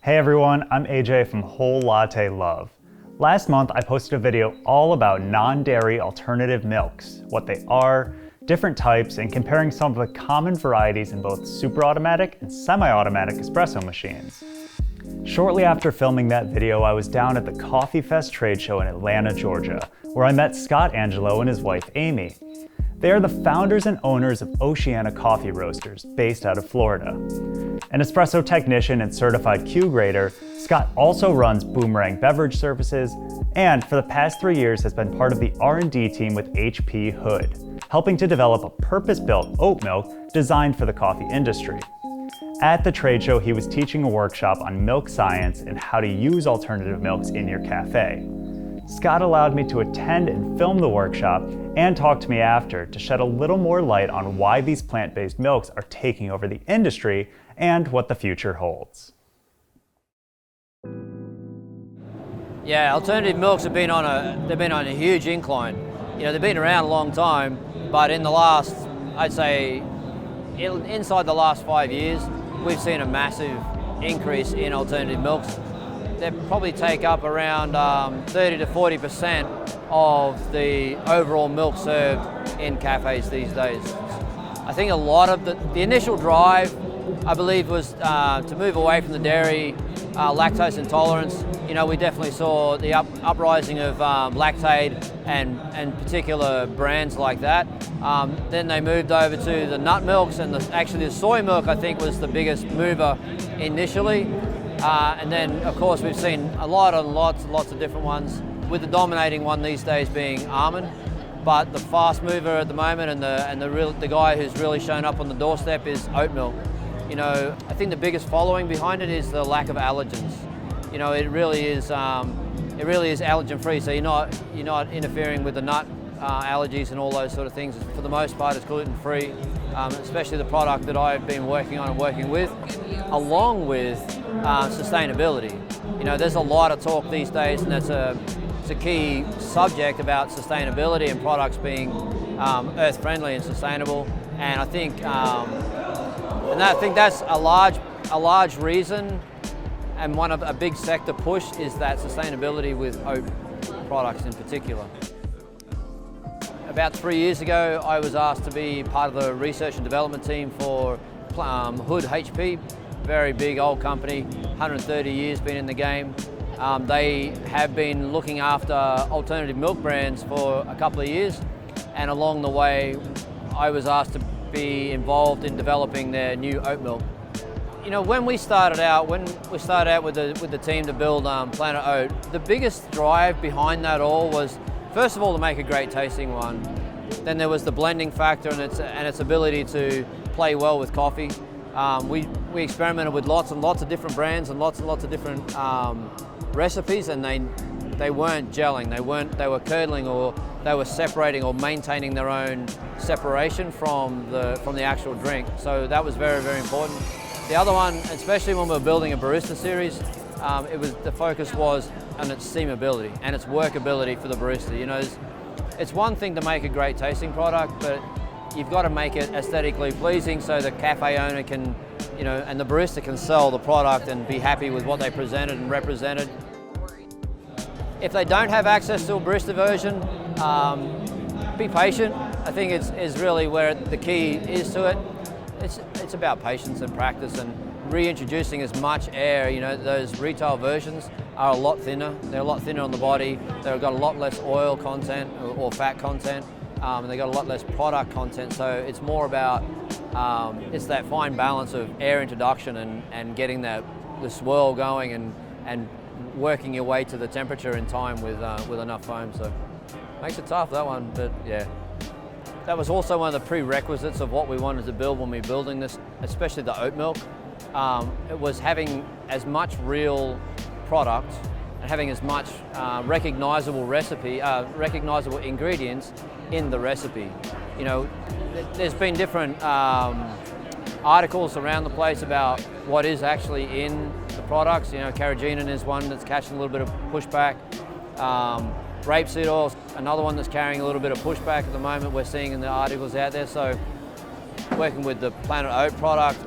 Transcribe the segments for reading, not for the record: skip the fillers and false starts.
Hey everyone, I'm AJ from Whole Latte Love. Last month I posted a video all about non-dairy alternative milks, what they are, different types, and comparing some of the common varieties in both super automatic and semi-automatic espresso machines. Shortly after filming that video, I was down at the Coffee Fest trade show in Atlanta, Georgia, where I met Scott Angelo and his wife Amy. They are the founders and owners of Oceana Coffee Roasters, based out of Florida. An espresso technician and certified Q grader, Scott also runs Boomerang Beverage Services, and for the past 3 years has been part of the R&D team with HP Hood, helping to develop a purpose-built oat milk designed for the coffee industry. At the trade show, he was teaching a workshop on milk science and how to use alternative milks in your cafe. Scott allowed me to attend and film the workshop and talk to me after to shed a little more light on why these plant-based milks are taking over the industry and what the future holds. Yeah, alternative milks have been on a huge incline. You know, they've been around a long time, but in the last, I'd say, inside the last 5 years, we've seen a massive increase in alternative milks. They probably take up around 30 to 40% of the overall milk served in cafes these days. I think a lot of the initial drive, I believe, was to move away from the dairy, lactose intolerance. You know, we definitely saw the uprising of lactate and particular brands like that. Then they moved over to the nut milks, and actually the soy milk, I think, was the biggest mover initially. And then, of course, we've seen lots of different ones, with the dominating one these days being almond. But the fast mover at the moment and the guy who's really shown up on the doorstep is oat milk. You know, I think the biggest following behind it is the lack of allergens. You know, it really is allergen free. So you're not interfering with the nut allergies and all those sort of things. For the most part, it's gluten free. Especially the product that I've been working on and working with, along with sustainability. You know, there's a lot of talk these days, and it's a key subject about sustainability and products being earth friendly and sustainable. And I think that's a large reason, and a big sector push is that sustainability with oat products in particular. About 3 years ago, I was asked to be part of the research and development team for Hood HP, very big old company, 130 years been in the game. They have been looking after alternative milk brands for a couple of years, and along the way, I was asked to be involved in developing their new oat milk. You know, when we started out with the team to build Planet Oat, the biggest drive behind that all was, first of all, to make a great tasting one. Then there was the blending factor and its ability to play well with coffee. We experimented with lots and lots of different brands and lots of different recipes, and they weren't gelling. They were curdling, or they were separating or maintaining their own separation from the actual drink. So that was very, very important. The other one, especially when we were building a barista series, the focus was on its steamability and its workability for the barista. You know, it's one thing to make a great tasting product, but you've got to make it aesthetically pleasing so the cafe owner can, you know, and the barista can sell the product and be happy with what they presented and represented. If they don't have access to a barista version, be patient. I think is really where the key is to it. It's about patience and practice and reintroducing as much air. You know, those retail versions are a lot thinner. They're a lot thinner on the body. They've got a lot less oil content or fat content. And they've got a lot less product content. So it's more about, it's that fine balance of air introduction and getting the swirl going and working your way to the temperature in time with enough foam. So makes it tough, that one, but yeah. That was also one of the prerequisites of what we wanted to build when we were building this, especially the oat milk. It was having as much real product and having as much recognizable ingredients in the recipe. You know, there's been different articles around the place about what is actually in the products. You know, carrageenan is one that's catching a little bit of pushback. Rapeseed oil, another one that's carrying a little bit of pushback at the moment, we're seeing in the articles out there. So working with the Planet Oat product,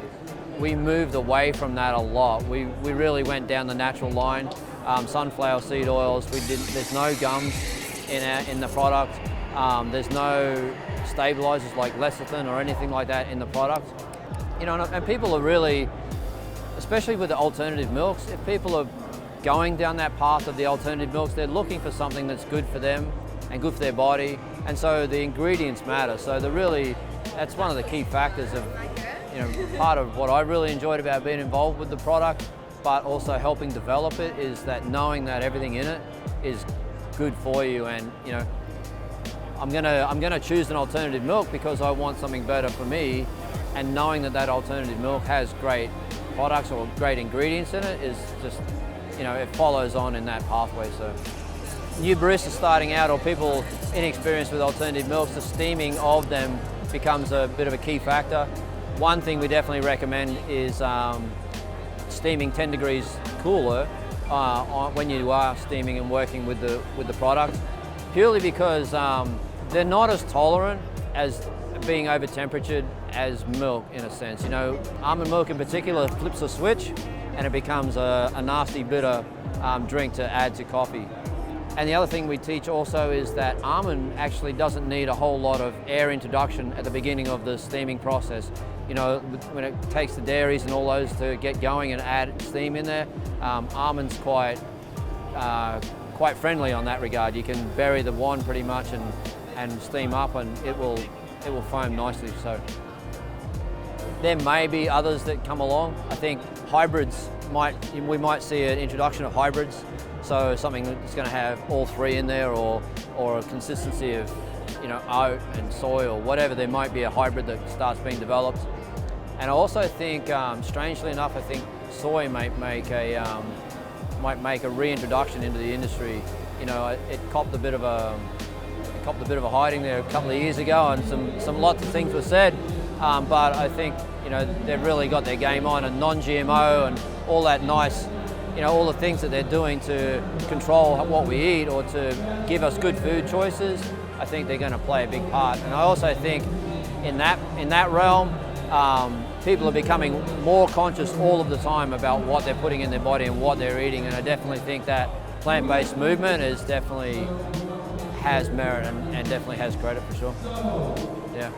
we moved away from that a lot. We really went down the natural line. Sunflower seed oils. There's no gums in the product. There's no stabilizers like lecithin or anything like that in the product. You know, and people are really, especially with the alternative milks, if people are going down that path of the alternative milks, they're looking for something that's good for them and good for their body, and so the ingredients matter. So that's one of the key factors of, you know, part of what I really enjoyed about being involved with the product, but also helping develop it, is that knowing that everything in it is good for you. And you know, I'm gonna choose an alternative milk because I want something better for me, and knowing that alternative milk has great products or great ingredients in it is just, you know, it follows on in that pathway. So new baristas starting out or people inexperienced with alternative milks, the steaming of them becomes a bit of a key factor. One thing we definitely recommend is steaming 10 degrees cooler when you are steaming and working with the product, purely because they're not as tolerant as being over temperatured as milk, in a sense. You know, almond milk in particular flips a switch and it becomes a nasty bitter drink to add to coffee. And the other thing we teach also is that almond actually doesn't need a whole lot of air introduction at the beginning of the steaming process. You know, when it takes the dairies and all those to get going and add steam in there, almond's quite friendly on that regard. You can bury the wand pretty much and steam up, and it will foam nicely. So there may be others that come along. I think hybrids we might see an introduction of hybrids. So something that's going to have all three in there, or a consistency of, you know, oat and soy or whatever. There might be a hybrid that starts being developed. And I also think, strangely enough, I think soy might make a reintroduction into the industry. You know, it copped a bit of a hiding there a couple of years ago, and some lots of things were said. But I think, you know, they've really got their game on, and non-GMO and all that nice, you know, all the things that they're doing to control what we eat or to give us good food choices. I think they're going to play a big part. And I also think in that realm, people are becoming more conscious all of the time about what they're putting in their body and what they're eating. And I definitely think that plant-based movement has merit and definitely has credit for sure. Yeah.